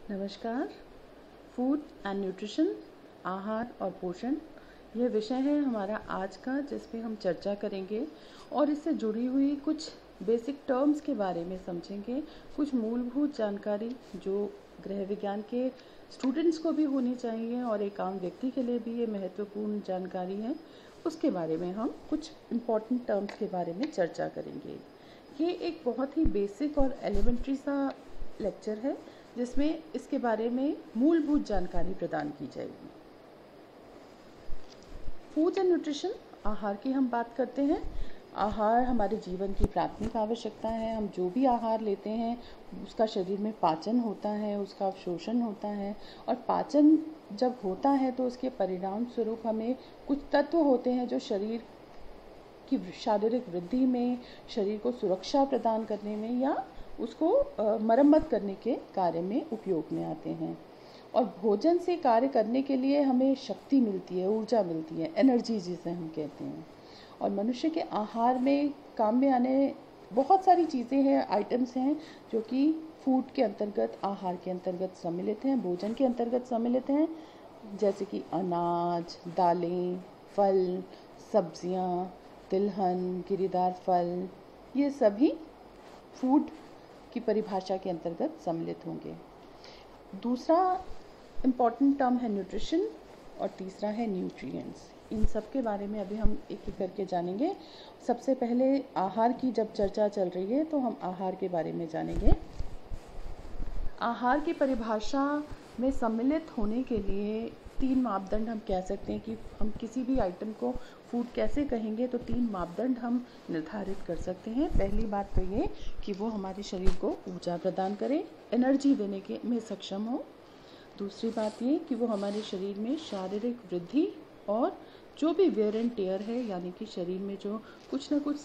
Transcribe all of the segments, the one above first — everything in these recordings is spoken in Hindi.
नमस्कार। फूड एंड न्यूट्रिशन, आहार और पोषण, यह विषय है हमारा आज का, जिसमें हम चर्चा करेंगे और इससे जुड़ी हुई कुछ बेसिक टर्म्स के बारे में समझेंगे। कुछ मूलभूत जानकारी जो गृह विज्ञान के स्टूडेंट्स को भी होनी चाहिए और एक आम व्यक्ति के लिए भी ये महत्वपूर्ण जानकारी है, उसके बारे में हम कुछ इम्पॉर्टेंट टर्म्स के बारे में चर्चा करेंगे। ये एक बहुत ही बेसिक और एलिमेंट्री सा लेक्चर है, जिसमें इसके बारे में मूलभूत जानकारी प्रदान की जाएगी। फूड एंड न्यूट्रिशन, आहार की हम बात करते हैं। आहार हमारे जीवन की प्राथमिक आवश्यकता है। हम जो भी आहार लेते हैं उसका शरीर में पाचन होता है, उसका अवशोषण होता है, और पाचन जब होता है तो उसके परिणाम स्वरूप हमें कुछ तत्व होते हैं जो शरीर की शारीरिक वृद्धि में, शरीर को सुरक्षा प्रदान करने में या उसको मरम्मत करने के कार्य में उपयोग में आते हैं। और भोजन से कार्य करने के लिए हमें शक्ति मिलती है, ऊर्जा मिलती है, एनर्जी जिसे हम कहते हैं। और मनुष्य के आहार में काम में आने बहुत सारी चीज़ें हैं, आइटम्स हैं, जो कि फूड के अंतर्गत, आहार के अंतर्गत सम्मिलित हैं, भोजन के अंतर्गत सम्मिलित हैं। जैसे कि अनाज, दालें, फल, सब्जियां, तिलहन, गिरीदार फल, ये सभी फूड की परिभाषा के अंतर्गत सम्मिलित होंगे। दूसरा इम्पॉर्टेंट टर्म है न्यूट्रिशन और तीसरा है न्यूट्रिएंट्स। इन सब के बारे में अभी हम एक एक करके जानेंगे। सबसे पहले आहार की जब चर्चा चल रही है तो हम आहार के बारे में जानेंगे। आहार की परिभाषा में सम्मिलित होने के लिए तीन मापदंड हम कह सकते हैं कि हम किसी भी आइटम को फूड कैसे कहेंगे, तो तीन मापदंड हम निर्धारित कर सकते हैं। पहली बात तो ये कि वो हमारे शरीर को ऊर्जा प्रदान करे, एनर्जी देने के में सक्षम हो। दूसरी बात ये कि वो हमारे शरीर में शारीरिक वृद्धि और जो भी वेयर एंड टेयर है, यानी कि शरीर में जो कुछ ना कुछ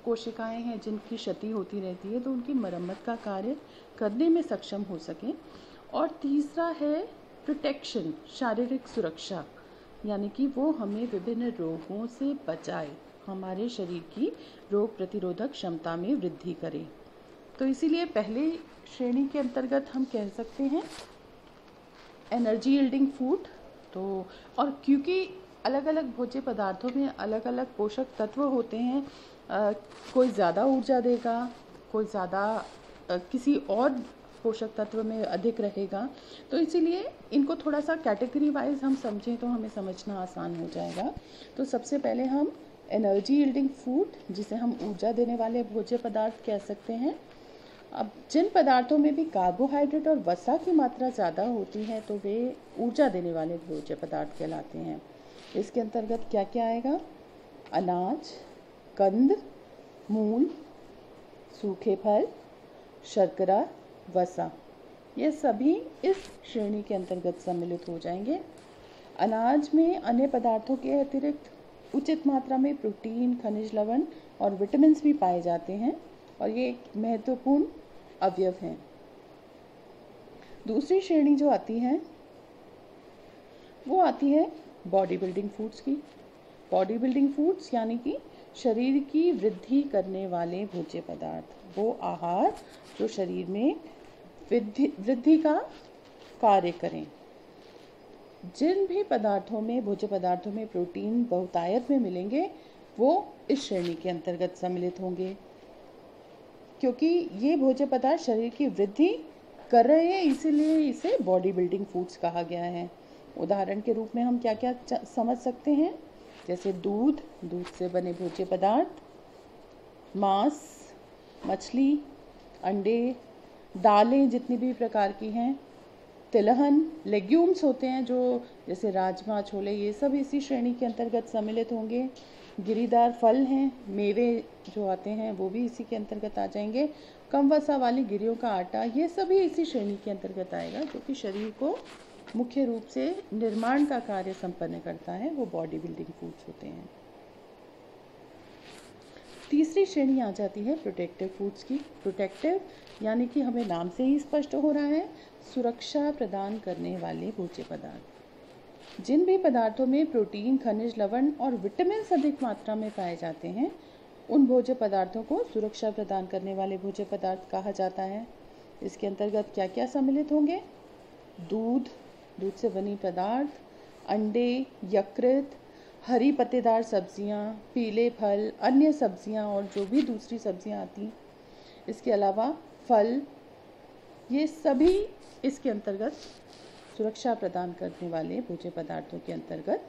कोशिकाएं हैं जिनकी क्षति होती रहती है, तो उनकी मरम्मत का कार्य करने में सक्षम हो सकें। और तीसरा है प्रोटेक्शन, शारीरिक सुरक्षा, यानी कि वो हमें विभिन्न रोगों से बचाए, हमारे शरीर की रोग प्रतिरोधक क्षमता में वृद्धि करे। तो इसीलिए पहले श्रेणी के अंतर्गत हम कह सकते हैं एनर्जी यील्डिंग फूड। तो और क्योंकि अलग अलग भोज्य पदार्थों में अलग अलग पोषक तत्व होते हैं, कोई ज़्यादा ऊर्जा देगा, कोई ज़्यादा किसी और पोषक तत्व में अधिक रहेगा, तो इसीलिए इनको थोड़ा सा कैटेगरी वाइज हम समझें तो हमें समझना आसान हो जाएगा। तो सबसे पहले हम एनर्जी यील्डिंग फूड, जिसे हम ऊर्जा देने वाले भोज्य पदार्थ कह सकते हैं। अब जिन पदार्थों में भी कार्बोहाइड्रेट और वसा की मात्रा ज़्यादा होती है तो वे ऊर्जा देने वाले भोज्य पदार्थ कहलाते हैं। इसके अंतर्गत क्या क्या आएगा? अनाज, कंद, मूल, सूखे फल, शर्करा, वसा, ये सभी इस श्रेणी के अंतर्गत सम्मिलित हो जाएंगे। अनाज में अन्य पदार्थों के अतिरिक्त उचित मात्रा में प्रोटीन, खनिज लवण और विटामिन भी पाए जाते हैं, और ये एक महत्वपूर्ण अवयव हैं। दूसरी श्रेणी जो आती है वो आती है बॉडी बिल्डिंग फूड्स की। बॉडी बिल्डिंग फूड्स यानी कि शरीर की वृद्धि करने वाले भोज्य पदार्थ, वो आहार जो शरीर में वृद्धि का कार्य करें। जिन भी पदार्थों में, भोज्य पदार्थों में प्रोटीन बहुतायत में मिलेंगे, वो इस श्रेणी के अंतर्गत सम्मिलित होंगे, क्योंकि ये भोज्य पदार्थ शरीर की वृद्धि कर रहे हैं, इसीलिए इसे बॉडी बिल्डिंग फूड्स कहा गया है। उदाहरण के रूप में हम क्या क्या समझ सकते हैं? जैसे दूध, दूध से बने भोज्य पदार्थ, मांस, मछली, अंडे, दालें जितनी भी प्रकार की हैं, तिलहन, लेग्यूम्स होते हैं जो जैसे राजमा, छोले, ये सब इसी श्रेणी के अंतर्गत सम्मिलित होंगे। गिरीदार फल हैं, मेवे जो आते हैं वो भी इसी के अंतर्गत आ जाएंगे। कम वसा वाली गिरियों का आटा, ये सभी इसी श्रेणी के अंतर्गत आएगा, जो कि शरीर को मुख्य रूप से निर्माण का कार्य संपन्न करता है, वो बॉडी बिल्डिंग फूड्स होते हैं। तीसरी श्रेणी आ जाती है प्रोटेक्टिव फूड्स की। प्रोटेक्टिव यानी कि हमें नाम से ही स्पष्ट हो रहा है, सुरक्षा प्रदान करने वाले भोज्य पदार्थ। जिन भी पदार्थों में प्रोटीन, खनिज लवण और विटामिन अधिक मात्रा में पाए जाते हैं, उन भोज्य पदार्थों को सुरक्षा प्रदान करने वाले भोज्य पदार्थ कहा जाता है। इसके अंतर्गत क्या क्या सम्मिलित होंगे? दूध, दूध से बनी पदार्थ, अंडे, यकृत, हरी पत्तेदार सब्जियां, पीले फल, अन्य सब्जियां और जो भी दूसरी सब्जियां आती हैं, इसके अलावा फल, ये सभी इसके अंतर्गत सुरक्षा प्रदान करने वाले भोज्य पदार्थों के अंतर्गत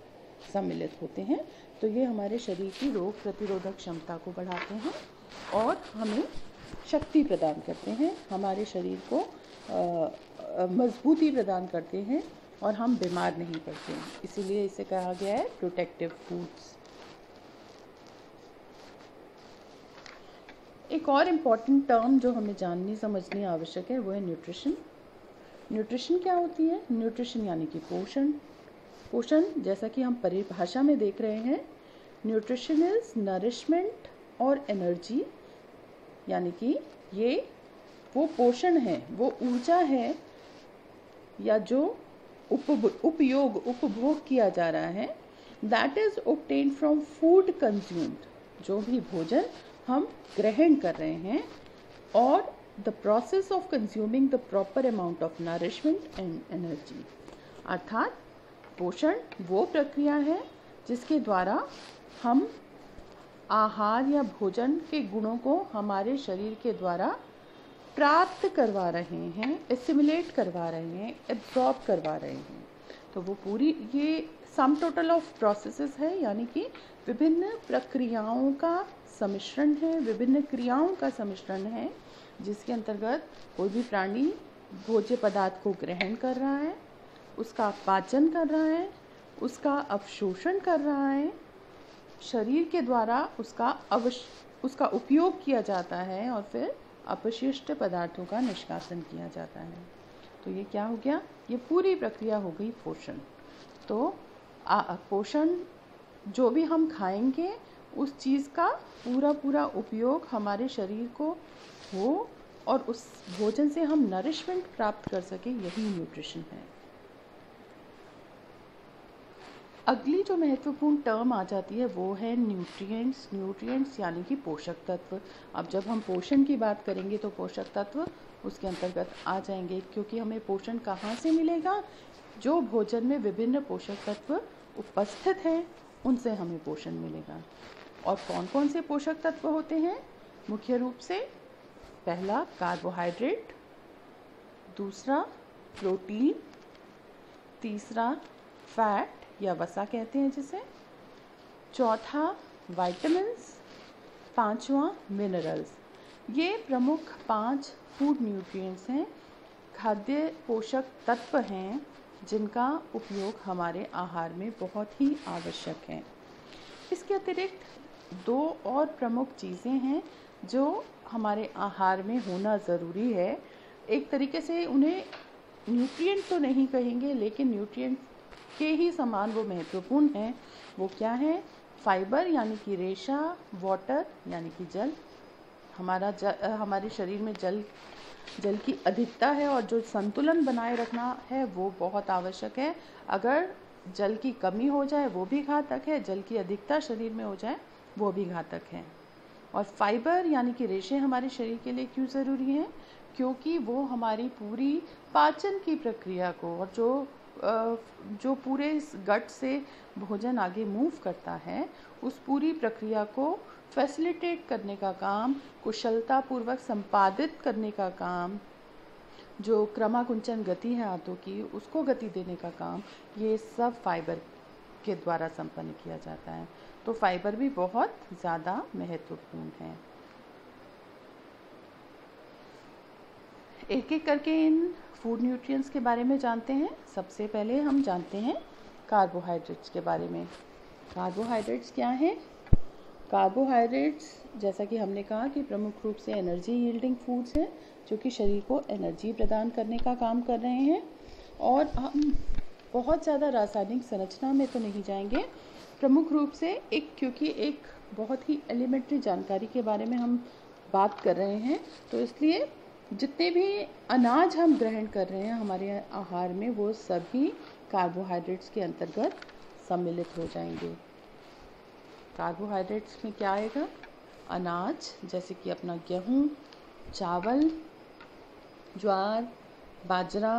सम्मिलित होते हैं। तो ये हमारे शरीर की रोग प्रतिरोधक क्षमता को बढ़ाते हैं और हमें शक्ति प्रदान करते हैं, हमारे शरीर को मजबूती प्रदान करते हैं और हम बीमार नहीं पड़ते हैं। इसीलिए इसे कहा गया है प्रोटेक्टिव फूड्स। एक और इम्पॉर्टेंट टर्म जो हमें जाननी समझनी आवश्यक है वो है न्यूट्रिशन। न्यूट्रिशन क्या होती है? न्यूट्रिशन यानी कि पोषण। पोषण जैसा कि हम परिभाषा में देख रहे हैं, न्यूट्रिशन इज नरिशमेंट और एनर्जी, यानी कि ये वो पोषण है, वो ऊर्जा है या जो उपभोग किया जा रहा है, that is obtained from food consumed, जो भी भोजन हम ग्रहण कर रहे हैं, और the process of consuming the proper amount of nourishment and energy. अर्थात पोषण वो प्रक्रिया है जिसके द्वारा हम आहार या भोजन के गुणों को हमारे शरीर के द्वारा प्राप्त करवा रहे हैं, एसिमिलेट करवा रहे हैं, एब्जॉर्ब करवा रहे हैं। तो वो पूरी ये सम टोटल ऑफ प्रोसेसेस है, यानी कि विभिन्न प्रक्रियाओं का सम्मिश्रण है, विभिन्न क्रियाओं का सम्मिश्रण है, जिसके अंतर्गत कोई भी प्राणी भोज्य पदार्थ को ग्रहण कर रहा है, उसका पाचन कर रहा है, उसका अवशोषण कर रहा है, शरीर के द्वारा उसका उपयोग किया जाता है और फिर अपशिष्ट पदार्थों का निष्कासन किया जाता है। तो ये क्या हो गया? ये पूरी प्रक्रिया हो गई पोषण। तो पोषण जो भी हम खाएंगे उस चीज़ का पूरा उपयोग हमारे शरीर को हो और उस भोजन से हम नरिशमेंट प्राप्त कर सकें, यही न्यूट्रिशन है। अगली जो महत्वपूर्ण टर्म आ जाती है वो है न्यूट्रिएंट्स। न्यूट्रिएंट्स यानी कि पोषक तत्व। अब जब हम पोषण की बात करेंगे तो पोषक तत्व उसके अंतर्गत आ जाएंगे, क्योंकि हमें पोषण कहाँ से मिलेगा? जो भोजन में विभिन्न पोषक तत्व उपस्थित हैं उनसे हमें पोषण मिलेगा। और कौन कौन से पोषक तत्व होते हैं? मुख्य रूप से पहला कार्बोहाइड्रेट, दूसरा प्रोटीन, तीसरा फैट या वसा कहते हैं जिसे, चौथा विटामिन्स, पांचवा मिनरल्स। ये प्रमुख 5 फूड न्यूट्रिएंट्स हैं, खाद्य पोषक तत्व हैं, जिनका उपयोग हमारे आहार में बहुत ही आवश्यक है। इसके अतिरिक्त 2 और प्रमुख चीज़ें हैं जो हमारे आहार में होना ज़रूरी है। एक तरीके से उन्हें न्यूट्रिएंट तो नहीं कहेंगे, लेकिन न्यूट्रिएंट के ही समान वो महत्वपूर्ण हैं। वो क्या है? फाइबर यानी कि रेशा, वाटर यानी कि जल। हमारे शरीर में जल की अधिकता है और जो संतुलन बनाए रखना है वो बहुत आवश्यक है। अगर जल की कमी हो जाए वो भी घातक है, जल की अधिकता शरीर में हो जाए वो भी घातक है। और फाइबर यानी कि रेशे हमारे शरीर के लिए क्यों ज़रूरी हैं? क्योंकि वो हमारी पूरी पाचन की प्रक्रिया को और जो पूरे गट से भोजन आगे मूव करता है उस पूरी प्रक्रिया को फैसिलिटेट करने का काम, कुशलतापूर्वक संपादित करने का काम, जो क्रमाकुंचन गति है आंतों की उसको गति देने का काम, ये सब फाइबर के द्वारा संपन्न किया जाता है। तो फाइबर भी बहुत ज़्यादा महत्वपूर्ण है। एक एक करके इन फूड न्यूट्रिएंट्स के बारे में जानते हैं। सबसे पहले हम जानते हैं कार्बोहाइड्रेट्स के बारे में। कार्बोहाइड्रेट्स क्या हैं? कार्बोहाइड्रेट्स जैसा कि हमने कहा कि प्रमुख रूप से एनर्जी यील्डिंग फूड्स हैं, जो कि शरीर को एनर्जी प्रदान करने का काम कर रहे हैं। और हम बहुत ज़्यादा रासायनिक संरचना में तो नहीं जाएंगे, प्रमुख रूप से क्योंकि एक बहुत ही एलिमेंट्री जानकारी के बारे में हम बात कर रहे हैं, तो इसलिए जितने भी अनाज हम ग्रहण कर रहे हैं हमारे आहार में वो सभी कार्बोहाइड्रेट्स के अंतर्गत सम्मिलित हो जाएंगे। कार्बोहाइड्रेट्स में क्या आएगा? अनाज जैसे कि अपना गेहूँ, चावल, ज्वार, बाजरा,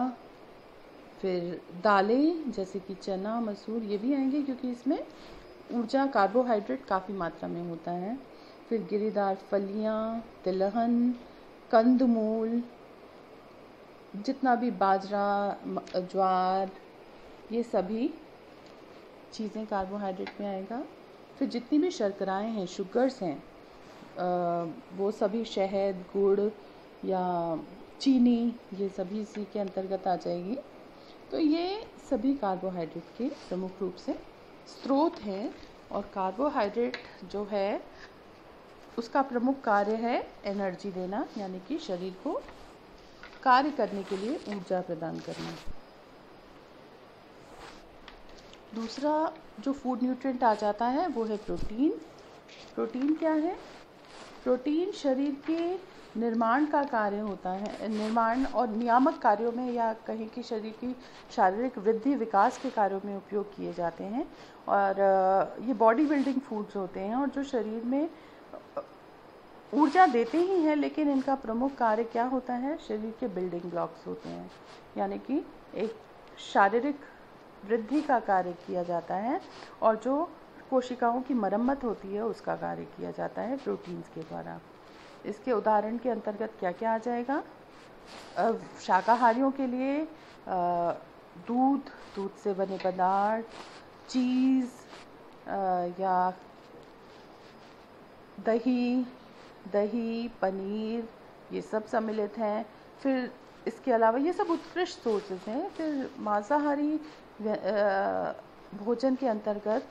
फिर दालें जैसे कि चना, मसूर, ये भी आएंगे क्योंकि इसमें ऊर्जा, कार्बोहाइड्रेट काफ़ी मात्रा में होता है। फिर गिरीदार फलियां, तिलहन, कंदमूल, जितना भी बाजरा, ज्वार, ये सभी चीज़ें कार्बोहाइड्रेट में आएगा। फिर जितनी भी शर्कराएं हैं, शुगर्स हैं, वो सभी शहद, गुड़ या चीनी, ये सभी इसी के अंतर्गत आ जाएगी। तो ये सभी कार्बोहाइड्रेट के प्रमुख रूप से स्रोत हैं। और कार्बोहाइड्रेट जो है उसका प्रमुख कार्य है एनर्जी देना, यानी कि शरीर को कार्य करने के लिए ऊर्जा प्रदान करना। दूसरा जो फूड न्यूट्रिएंट आ जाता है वो है प्रोटीन। प्रोटीन क्या है? प्रोटीन शरीर के निर्माण का कार्य होता है, निर्माण और नियामक कार्यों में, या कहें कि शरीर की शारीरिक वृद्धि विकास के कार्यों में उपयोग किए जाते हैं। और ये बॉडी बिल्डिंग फूड्स होते हैं और जो शरीर में ऊर्जा देते ही हैं, लेकिन इनका प्रमुख कार्य क्या होता है? शरीर के बिल्डिंग ब्लॉक्स होते हैं, यानी कि एक शारीरिक वृद्धि का कार्य किया जाता है और जो कोशिकाओं की मरम्मत होती है उसका कार्य किया जाता है प्रोटीन्स के द्वारा। इसके उदाहरण के अंतर्गत क्या क्या आ जाएगा? शाकाहारियों के लिए दूध, दूध से बने पदार्थ, चीज़ या दही, पनीर, ये सब सम्मिलित हैं। फिर इसके अलावा ये सब उत्कृष्ट सोर्सेज हैं। फिर मांसाहारी भोजन के अंतर्गत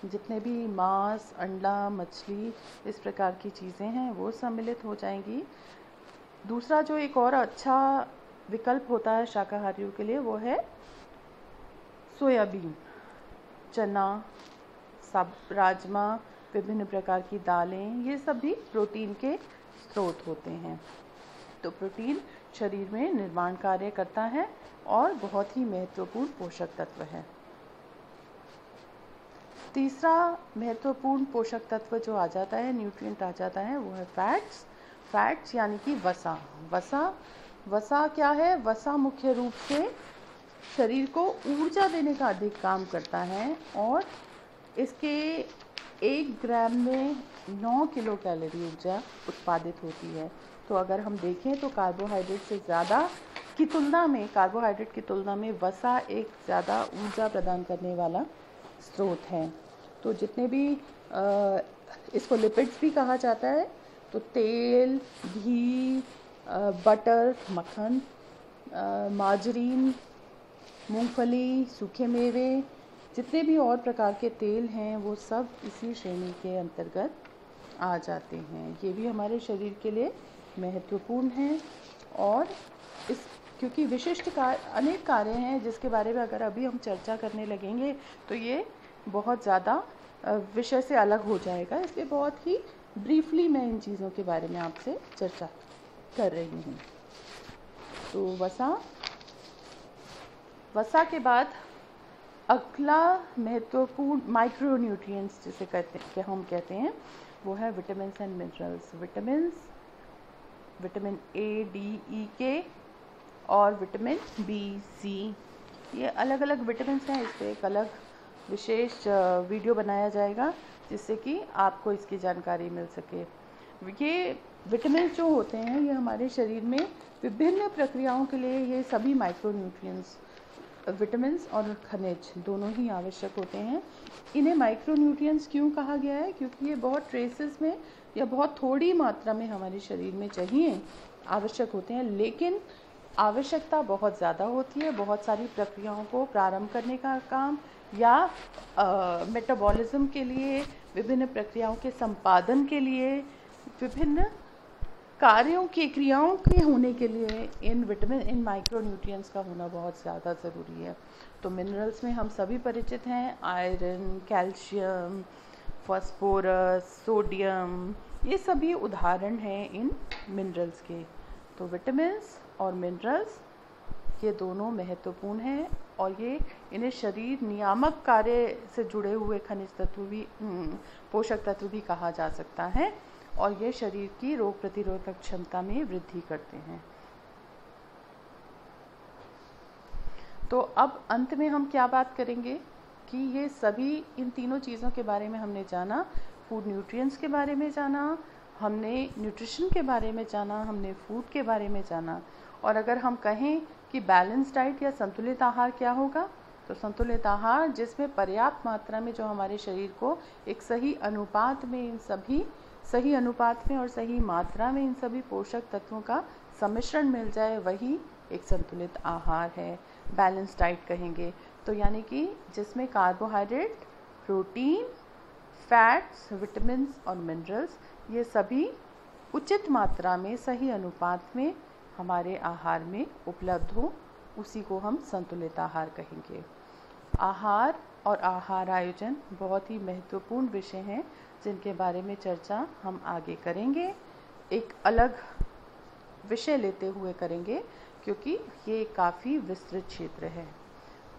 जितने भी मांस, अंडा, मछली, इस प्रकार की चीज़ें हैं वो सम्मिलित हो जाएंगी। दूसरा जो एक और अच्छा विकल्प होता है शाकाहारियों के लिए वो है सोयाबीन, चना, राजमा, विभिन्न प्रकार की दालें, ये सब भी प्रोटीन के स्रोत होते हैं। तो प्रोटीन शरीर में निर्माण कार्य करता है और बहुत ही महत्वपूर्ण पोषक तत्व है। तीसरा महत्वपूर्ण पोषक तत्व जो आ जाता है, न्यूट्रिएंट आ जाता है, वो है फैट्स। फैट्स यानी कि वसा क्या है? वसा मुख्य रूप से शरीर को ऊर्जा देने का अधिक काम करता है और इसके 1 ग्राम में 9 किलो कैलोरी ऊर्जा उत्पादित होती है। तो अगर हम देखें तो कार्बोहाइड्रेट की तुलना में वसा एक ज़्यादा ऊर्जा प्रदान करने वाला स्रोत है। तो जितने भी इसको लिपिड्स भी कहा जाता है, तो तेल, घी, बटर, मक्खन, मार्जरीन, मूंगफली, सूखे मेवे, जितने भी और प्रकार के तेल हैं वो सब इसी श्रेणी के अंतर्गत आ जाते हैं। ये भी हमारे शरीर के लिए महत्वपूर्ण हैं और क्योंकि विशिष्ट अनेक कार्य हैं जिसके बारे में अगर अभी हम चर्चा करने लगेंगे तो ये बहुत ज़्यादा विषय से अलग हो जाएगा, इसलिए बहुत ही ब्रीफली मैं इन चीज़ों के बारे में आपसे चर्चा कर रही हूँ। तो वसा के बाद अगला महत्वपूर्ण माइक्रोन्यूट्रिएंट्स जिसे हम कहते हैं वो है vitamin and minerals. Vitamin A, D, E, K और विटामिन बी, सी, ये अलग अलग विटामिन हैं। इस पर एक अलग विशेष वीडियो बनाया जाएगा जिससे कि आपको इसकी जानकारी मिल सके। ये विटामिन जो होते हैं ये हमारे शरीर में विभिन्न प्रक्रियाओं के लिए ये सभी माइक्रोन्यूट्रिएंट्स, विटामिन्स और खनिज दोनों ही आवश्यक होते हैं। इन्हें माइक्रोन्यूट्रिएंट्स क्यों कहा गया है? क्योंकि ये बहुत ट्रेसेस में या बहुत थोड़ी मात्रा में हमारे शरीर में आवश्यक होते हैं, लेकिन आवश्यकता बहुत ज़्यादा होती है। बहुत सारी प्रक्रियाओं को प्रारंभ करने का काम या मेटाबॉलिज्म के लिए, विभिन्न प्रक्रियाओं के संपादन के लिए, विभिन्न कार्यों की क्रियाओं के होने के लिए इन माइक्रोन्यूट्रिएंट्स का होना बहुत ज़्यादा ज़रूरी है। तो मिनरल्स में हम सभी परिचित हैं, आयरन, कैल्शियम, फास्फोरस, सोडियम, ये सभी उदाहरण हैं इन मिनरल्स के। तो विटामिन्स और मिनरल्स ये दोनों महत्वपूर्ण हैं और इन्हें शरीर नियामक कार्य से जुड़े हुए खनिज तत्व भी, पोषक तत्व भी कहा जा सकता है और ये शरीर की रोग प्रतिरोधक क्षमता में वृद्धि करते हैं। तो अब अंत में हम क्या बात करेंगे कि ये सभी इन तीनों चीज़ों के बारे में हमने जाना, फूड न्यूट्रिएंट्स के बारे में जाना, हमने न्यूट्रिशन के बारे में जाना, हमने फूड के बारे में जाना। और अगर हम कहें कि बैलेंस डाइट या संतुलित आहार क्या होगा, तो संतुलित आहार जिसमें पर्याप्त मात्रा में जो हमारे शरीर को एक सही अनुपात में इन सभी सही अनुपात में और सही मात्रा में इन सभी पोषक तत्वों का सम्मिश्रण मिल जाए, वही एक संतुलित आहार है, बैलेंस डाइट कहेंगे। तो यानी कि जिसमें कार्बोहाइड्रेट, प्रोटीन, फैट्स, विटामिन्स और मिनरल्स ये सभी उचित मात्रा में सही अनुपात में हमारे आहार में उपलब्ध हो, उसी को हम संतुलित आहार कहेंगे। आहार और आहार आयोजन बहुत ही महत्वपूर्ण विषय हैं जिनके बारे में चर्चा हम आगे करेंगे, एक अलग विषय लेते हुए करेंगे, क्योंकि ये काफ़ी विस्तृत क्षेत्र है।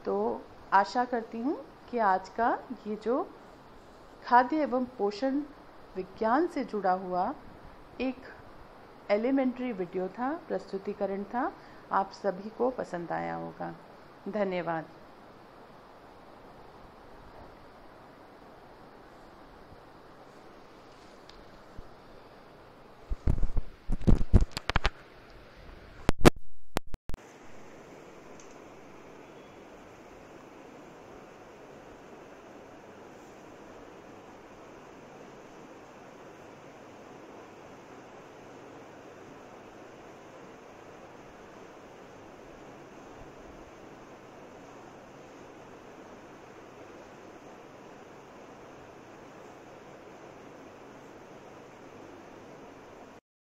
तो आशा करती हूँ कि आज का ये जो खाद्य एवं पोषण विज्ञान से जुड़ा हुआ एक एलिमेंट्री वीडियो था, प्रस्तुतिकरण था, आप सभी को पसंद आया होगा। धन्यवाद।